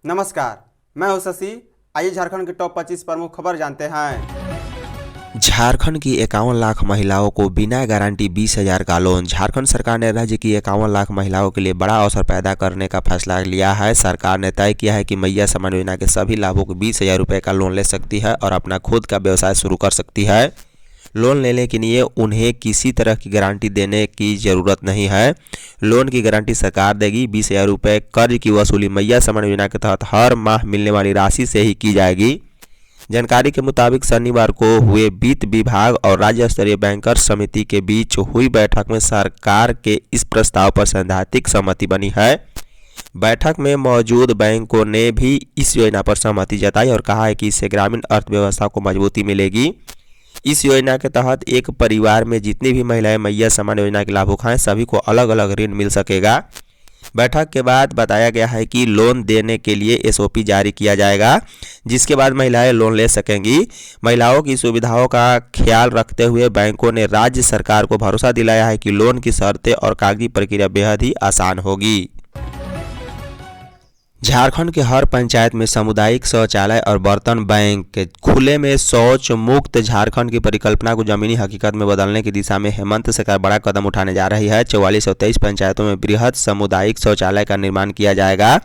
नमस्कार, मैं हूं शशि। आइए झारखंड की टॉप 25 प्रमुख खबर जानते हैं। झारखंड की 51 लाख महिलाओं को बिना गारंटी 20,000 का लोन। झारखंड सरकार ने राज्य की 51 लाख महिलाओं के लिए बड़ा अवसर पैदा करने का फैसला लिया है। सरकार ने तय किया है कि मैया सम्मान योजना के सभी लाभों को 20,000 रुपये का लोन ले सकती है और अपना खुद का व्यवसाय शुरू कर सकती है। लोन लेने के लिए उन्हें किसी तरह की गारंटी देने की ज़रूरत नहीं है। लोन की गारंटी सरकार देगी। 20,000 रुपये कर्ज की वसूली मैया सम्मान योजना के तहत हर माह मिलने वाली राशि से ही की जाएगी। जानकारी के मुताबिक शनिवार को हुए वित्त विभाग और राज्य स्तरीय बैंकर्स समिति के बीच हुई बैठक में सरकार के इस प्रस्ताव पर सैद्धांतिक सहमति बनी है। बैठक में मौजूद बैंकों ने भी इस योजना पर सहमति जताई और कहा है कि इससे ग्रामीण अर्थव्यवस्था को मजबूती मिलेगी। इस योजना के तहत एक परिवार में जितनी भी महिलाएं मैया सम्मान योजना के लाभ उठाएं सभी को अलग अलग ऋण मिल सकेगा। बैठक के बाद बताया गया है कि लोन देने के लिए एसओपी जारी किया जाएगा, जिसके बाद महिलाएं लोन ले सकेंगी। महिलाओं की सुविधाओं का ख्याल रखते हुए बैंकों ने राज्य सरकार को भरोसा दिलाया है कि लोन की शर्तें और कागजी प्रक्रिया बेहद ही आसान होगी। झारखंड के हर पंचायत में सामुदायिक शौचालय और बर्तन बैंक। खुले में शौच मुक्त झारखंड की परिकल्पना को जमीनी हकीकत में बदलने की दिशा में हेमंत सरकार बड़ा कदम उठाने जा रही है। 4423 पंचायतों में बृहद सामुदायिक शौचालय का निर्माण किया जाएगा।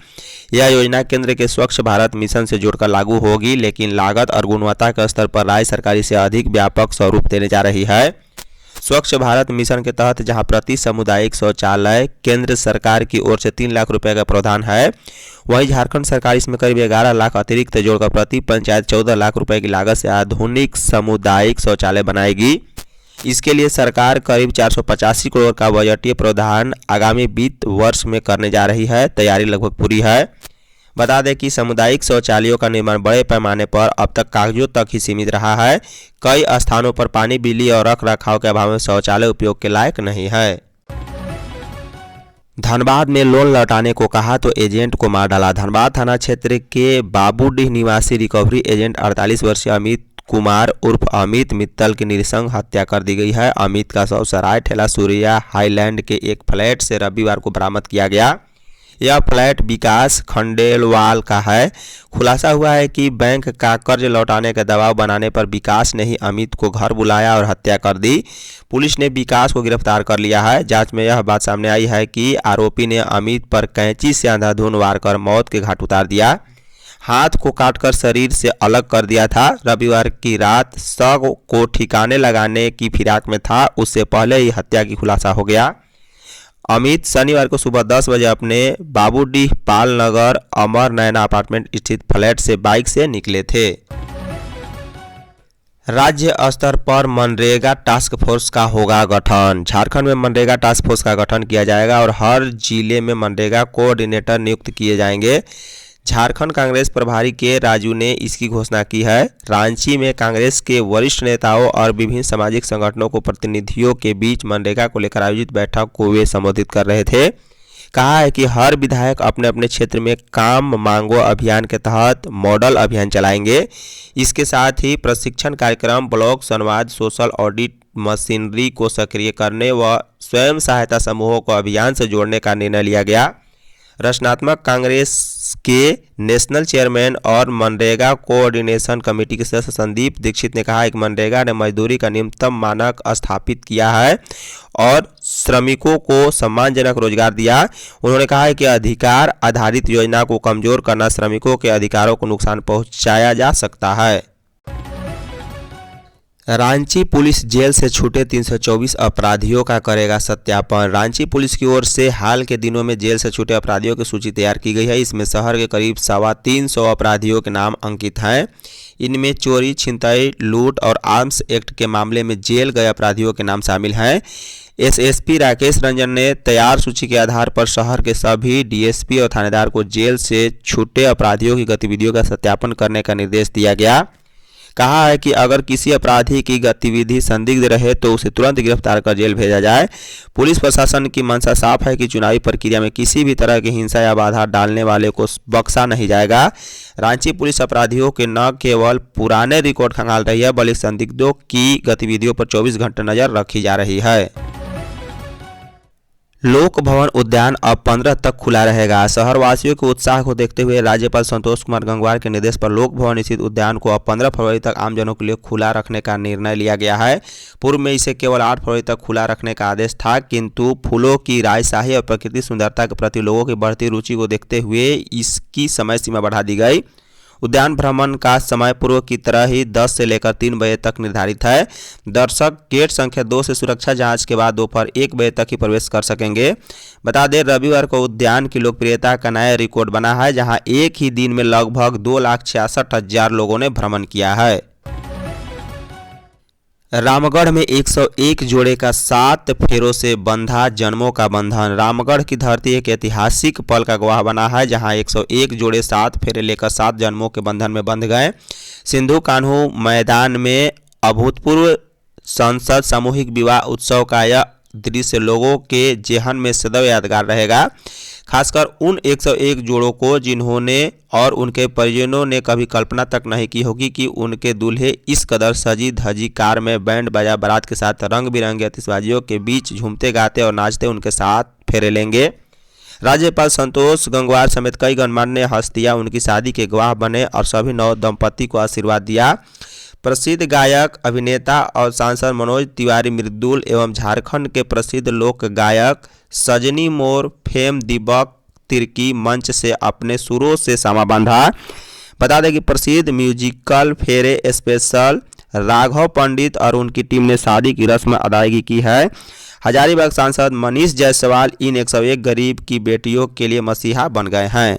यह योजना केंद्र के स्वच्छ भारत मिशन से जुड़कर लागू होगी, लेकिन लागत और गुणवत्ता के स्तर पर राज्य सरकार इसे अधिक व्यापक स्वरूप देने जा रही है। स्वच्छ भारत मिशन के तहत जहां प्रति सामुदायिक शौचालय केंद्र सरकार की ओर से 3 लाख रुपए का प्रावधान है, वहीं झारखंड सरकार इसमें करीब 11 लाख अतिरिक्त जोड़कर प्रति पंचायत 14 लाख रुपए की लागत से आधुनिक सामुदायिक शौचालय बनाएगी। इसके लिए सरकार करीब 485 करोड़ का बजटीय प्रावधान आगामी वित्त वर्ष में करने जा रही है। तैयारी लगभग पूरी है। बता दें कि सामुदायिक शौचालयों का निर्माण बड़े पैमाने पर अब तक कागजों तक ही सीमित रहा है। कई स्थानों पर पानी, बिजली और रख रखाव के अभाव में शौचालय उपयोग के लायक नहीं है। धनबाद में लोन लौटाने को कहा तो एजेंट को मार डाला। धनबाद थाना क्षेत्र के बाबूडीह निवासी रिकवरी एजेंट 48 वर्षीय अमित कुमार उर्फ अमित मित्तल की नृशंस हत्या कर दी गई है। अमित का शव सराय ठेला सूर्या हाईलैंड के एक फ्लैट से रविवार को बरामद किया गया। यह फ्लैट विकास खंडेलवाल का है। खुलासा हुआ है कि बैंक का कर्ज लौटाने का दबाव बनाने पर विकास ने ही अमित को घर बुलाया और हत्या कर दी। पुलिस ने विकास को गिरफ्तार कर लिया है। जांच में यह बात सामने आई है कि आरोपी ने अमित पर कैंची से अंधाधुंध वार कर मौत के घाट उतार दिया। हाथ को काटकर शरीर से अलग कर दिया था। रविवार की रात शव को ठिकाने लगाने की फिराक में था, उससे पहले ही हत्या की खुलासा हो गया। अमित शनिवार को सुबह 10 बजे अपने बाबूडीह पाल नगर अमर नैना अपार्टमेंट स्थित फ्लैट से बाइक से निकले थे। राज्य स्तर पर मनरेगा टास्क फोर्स का होगा गठन। झारखंड में मनरेगा टास्क फोर्स का गठन किया जाएगा और हर जिले में मनरेगा कोऑर्डिनेटर नियुक्त किए जाएंगे। झारखंड कांग्रेस प्रभारी के राजू ने इसकी घोषणा की है। रांची में कांग्रेस के वरिष्ठ नेताओं और विभिन्न सामाजिक संगठनों को प्रतिनिधियों के बीच मनरेगा को लेकर आयोजित बैठक को वे संबोधित कर रहे थे। कहा है कि हर विधायक अपने अपने क्षेत्र में काम मांगो अभियान के तहत मॉडल अभियान चलाएंगे। इसके साथ ही प्रशिक्षण कार्यक्रम, ब्लॉक संवाद, सोशल ऑडिट, मशीनरी को सक्रिय करने व स्वयं सहायता समूहों को अभियान से जोड़ने का निर्णय लिया गया। रचनात्मक कांग्रेस के नेशनल चेयरमैन और मनरेगा कोऑर्डिनेशन कमेटी के सदस्य संदीप दीक्षित ने कहा है कि मनरेगा ने मजदूरी का न्यूनतम मानक स्थापित किया है और श्रमिकों को सम्मानजनक रोजगार दिया। उन्होंने कहा है कि अधिकार आधारित योजना को कमजोर करना श्रमिकों के अधिकारों को नुकसान पहुंचाया जा सकता है। रांची पुलिस जेल से छूटे 324 अपराधियों का करेगा सत्यापन। रांची पुलिस की ओर से हाल के दिनों में जेल से छूटे अपराधियों की सूची तैयार की गई है। इसमें शहर के करीब 325 अपराधियों के नाम अंकित हैं। इनमें चोरी, छिनतई, लूट और आर्म्स एक्ट के मामले में जेल गए अपराधियों के नाम शामिल हैं। एसएसपी राकेश रंजन ने तैयार सूची के आधार पर शहर के सभी डीएसपी और थानेदार को जेल से छूटे अपराधियों की गतिविधियों का सत्यापन करने का निर्देश दिया गया। कहा है कि अगर किसी अपराधी की गतिविधि संदिग्ध रहे तो उसे तुरंत गिरफ्तार कर जेल भेजा जाए। पुलिस प्रशासन की मंशा साफ है कि चुनावी प्रक्रिया में किसी भी तरह की हिंसा या बाधा डालने वाले को बख्शा नहीं जाएगा। रांची पुलिस अपराधियों के न केवल पुराने रिकॉर्ड खंगाल रही है, बल्कि संदिग्धों की गतिविधियों पर 24 घंटे नजर रखी जा रही है। लोक भवन उद्यान अब 15 तक खुला रहेगा। शहरवासियों के उत्साह को देखते हुए राज्यपाल संतोष कुमार गंगवार के निर्देश पर लोक भवन स्थित उद्यान को अब 15 फरवरी तक आमजनों के लिए खुला रखने का निर्णय लिया गया है। पूर्व में इसे केवल 8 फरवरी तक खुला रखने का आदेश था, किंतु फूलों की राजशाही और प्राकृतिक सुंदरता के प्रति लोगों की बढ़ती रुचि को देखते हुए इसकी समय सीमा बढ़ा दी गई। उद्यान भ्रमण का समय पूर्व की तरह ही 10 से लेकर 3 बजे तक निर्धारित है। दर्शक गेट संख्या 2 से सुरक्षा जांच के बाद दोपहर 1 बजे तक ही प्रवेश कर सकेंगे। बता दें, रविवार को उद्यान की लोकप्रियता का नया रिकॉर्ड बना है, जहां एक ही दिन में लगभग 2,66,000 लोगों ने भ्रमण किया है। रामगढ़ में 101 जोड़े का 7 फेरों से बंधा जन्मों का बंधन। रामगढ़ की धरती एक ऐतिहासिक पल का गवाह बना है, जहां 101 जोड़े 7 फेरे लेकर 7 जन्मों के बंधन में बंध गए। सिंधु कान्हू मैदान में अभूतपूर्व संसद सामूहिक विवाह उत्सव का यह दृश्य लोगों के जेहन में सदैव यादगार रहेगा, खासकर उन 101 जोड़ों को जिन्होंने और उनके परिजनों ने कभी कल्पना तक नहीं की होगी कि उनके दूल्हे इस कदर सजी धजी कार में बैंड बाजा बारात के साथ रंग बिरंगी आतिशबाजियों के बीच झूमते गाते और नाचते उनके साथ फेरे लेंगे। राज्यपाल संतोष गंगवार समेत कई गणमान्य हस्तियां उनकी शादी के गवाह बने और सभी नव दंपति को आशीर्वाद दिया। प्रसिद्ध गायक, अभिनेता और सांसद मनोज तिवारी मृदुल एवं झारखंड के प्रसिद्ध लोक गायक सजनी मोर फेम दीपक तिर्की मंच से अपने सुरों से समा बांधा। बता दें कि प्रसिद्ध म्यूजिकल फेरे स्पेशल राघव पंडित और उनकी टीम ने शादी की रस्म अदायगी की है। हजारीबाग सांसद मनीष जायसवाल इन 101 गरीब की बेटियों के लिए मसीहा बन गए हैं।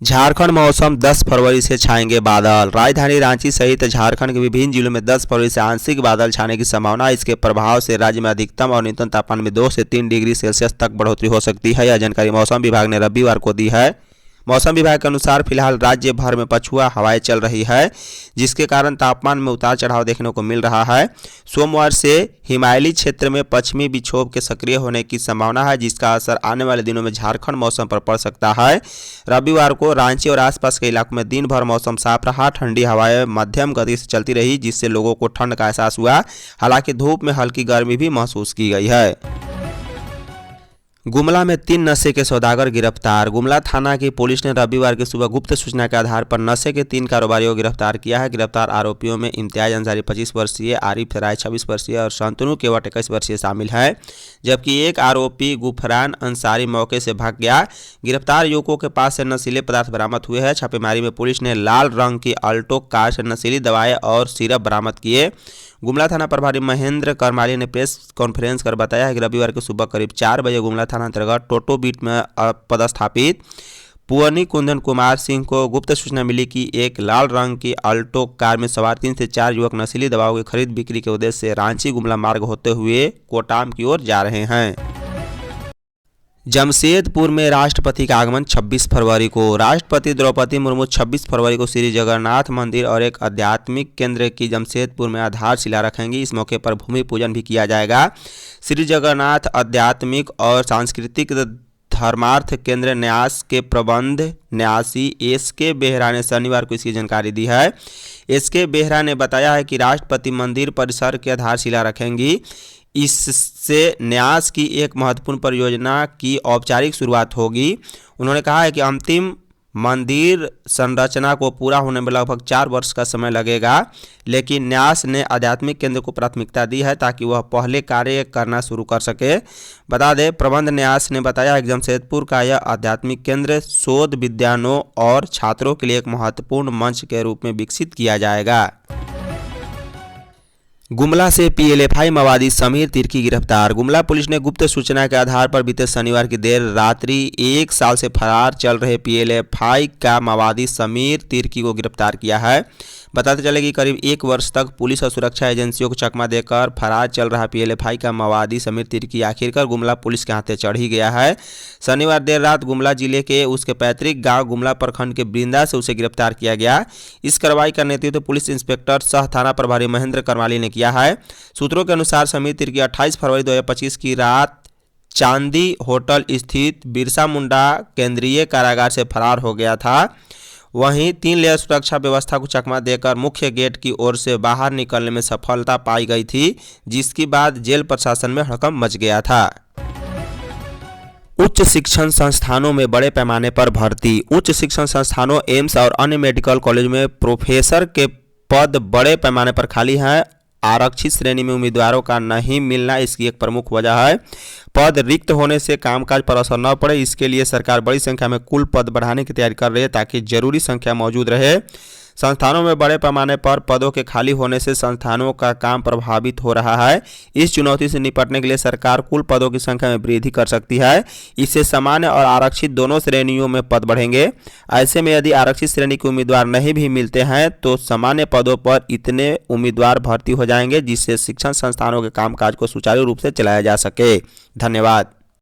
झारखंड मौसम 10 फरवरी से छाएंगे बादल। राजधानी रांची सहित झारखंड के विभिन्न जिलों में 10 फरवरी से आंशिक बादल छाने की संभावना। इसके प्रभाव से राज्य में अधिकतम और न्यूनतम तापमान में 2 से 3 डिग्री सेल्सियस तक बढ़ोतरी हो सकती है। यह जानकारी मौसम विभाग ने रविवार को दी है। मौसम विभाग के अनुसार फिलहाल राज्य भर में पछुआ हवाएं चल रही है, जिसके कारण तापमान में उतार चढ़ाव देखने को मिल रहा है। सोमवार से हिमालयी क्षेत्र में पश्चिमी विक्षोभ के सक्रिय होने की संभावना है, जिसका असर आने वाले दिनों में झारखंड मौसम पर पड़ सकता है। रविवार को रांची और आसपास के इलाकों में दिन भर मौसम साफ रहा। ठंडी हवाएं मध्यम गति से चलती रही, जिससे लोगों को ठंड का एहसास हुआ। हालांकि धूप में हल्की गर्मी भी महसूस की गई है। गुमला में 3 नशे के सौदागर गिरफ्तार। गुमला थाना की पुलिस ने रविवार की सुबह गुप्त सूचना के आधार पर नशे के 3 कारोबारियों को गिरफ्तार किया है। गिरफ्तार आरोपियों में इम्तियाज अंसारी 25 वर्षीय, आरिफ राय 26 वर्षीय और शांतनु केवट 21 वर्षीय शामिल है, जबकि एक आरोपी गुफरान अंसारी मौके से भाग गया। गिरफ्तार युवकों के पास से नशीले पदार्थ बरामद हुए हैं। छापेमारी में पुलिस ने लाल रंग की अल्टो कार से नशीली दवाएं और सिरप बरामद किए। गुमला थाना प्रभारी महेंद्र करमाली ने प्रेस कॉन्फ्रेंस कर बताया है कि रविवार की सुबह करीब 4 बजे गुमला थाना अंतर्गत टोटो बीट में पदस्थापित पुअनी कुंदन कुमार सिंह को गुप्त सूचना मिली कि एक लाल रंग की अल्टो कार में सवार 3 से 4 युवक नशीली दवाओं की खरीद बिक्री के उद्देश्य से रांची गुमला मार्ग होते हुए कोटाम की ओर जा रहे हैं। जमशेदपुर में राष्ट्रपति का आगमन 26 फरवरी को। राष्ट्रपति द्रौपदी मुर्मू 26 फरवरी को श्री जगन्नाथ मंदिर और एक आध्यात्मिक केंद्र की जमशेदपुर में आधारशिला रखेंगी। इस मौके पर भूमि पूजन भी किया जाएगा। श्री जगन्नाथ आध्यात्मिक और सांस्कृतिक धर्मार्थ केंद्र न्यास के प्रबंध न्यासी एस.के. बेहरा ने शनिवार को इसकी जानकारी दी है। एस.के. बेहरा ने बताया है कि राष्ट्रपति मंदिर परिसर की आधारशिला रखेंगी। इससे न्यास की एक महत्वपूर्ण परियोजना की औपचारिक शुरुआत होगी। उन्होंने कहा है कि अंतिम मंदिर संरचना को पूरा होने में लगभग 4 वर्ष का समय लगेगा, लेकिन न्यास ने आध्यात्मिक केंद्र को प्राथमिकता दी है ताकि वह पहले कार्य करना शुरू कर सके। बता दें, प्रबंध न्यास ने बताया है कि जमशेदपुर का यह आध्यात्मिक केंद्र शोध विद्वानों और छात्रों के लिए एक महत्वपूर्ण मंच के रूप में विकसित किया जाएगा। गुमला से पीएलएफआई माओवादी समीर तिर्की गिरफ्तार। गुमला पुलिस ने गुप्त सूचना के आधार पर बीते शनिवार की देर रात्रि 1 साल से फरार चल रहे पीएलएफआई का माओवादी समीर तिर्की को गिरफ्तार किया है। बताते चले कि करीब 1 वर्ष तक पुलिस और सुरक्षा एजेंसियों को चकमा देकर फरार चल रहा पीएलएफआई का माओवादी समीर तिर्की आखिरकार गुमला पुलिस के हाथे चढ़ ही गया है। शनिवार देर रात गुमला जिले के उसके पैतृक गांव गुमला प्रखंड के वृंदा से उसे गिरफ्तार किया गया। इस कार्रवाई का नेतृत्व पुलिस इंस्पेक्टर सह थाना प्रभारी महेंद्र करमाली ने किया है। सूत्रों के अनुसार समीर तिर्की 28 फरवरी 2025 की रात चांदी होटल स्थित बिरसा मुंडा केंद्रीय कारागार से फरार हो गया था। वहीं 3 लेयर सुरक्षा व्यवस्था को चकमा देकर मुख्य गेट की ओर से बाहर निकलने में सफलता पाई गई थी, जिसके बाद जेल प्रशासन में हड़कंप मच गया था। उच्च शिक्षण संस्थानों में बड़े पैमाने पर भर्ती। उच्च शिक्षण संस्थानों एम्स और अन्य मेडिकल कॉलेज में प्रोफेसर के पद बड़े पैमाने पर खाली हैं। आरक्षित श्रेणी में उम्मीदवारों का नहीं मिलना इसकी एक प्रमुख वजह है। पद रिक्त होने से कामकाज पर असर न पड़े, इसके लिए सरकार बड़ी संख्या में कुल पद बढ़ाने की तैयारी कर रही है ताकि जरूरी संख्या मौजूद रहे। संस्थानों में बड़े पैमाने पर पदों के खाली होने से संस्थानों का काम प्रभावित हो रहा है। इस चुनौती से निपटने के लिए सरकार कुल पदों की संख्या में वृद्धि कर सकती है। इससे सामान्य और आरक्षित दोनों श्रेणियों में पद बढ़ेंगे। ऐसे में यदि आरक्षित श्रेणी के उम्मीदवार नहीं भी मिलते हैं तो सामान्य पदों पर इतने उम्मीदवार भर्ती हो जाएंगे जिससे शिक्षण संस्थानों के कामकाज को सुचारू रूप से चलाया जा सके। धन्यवाद।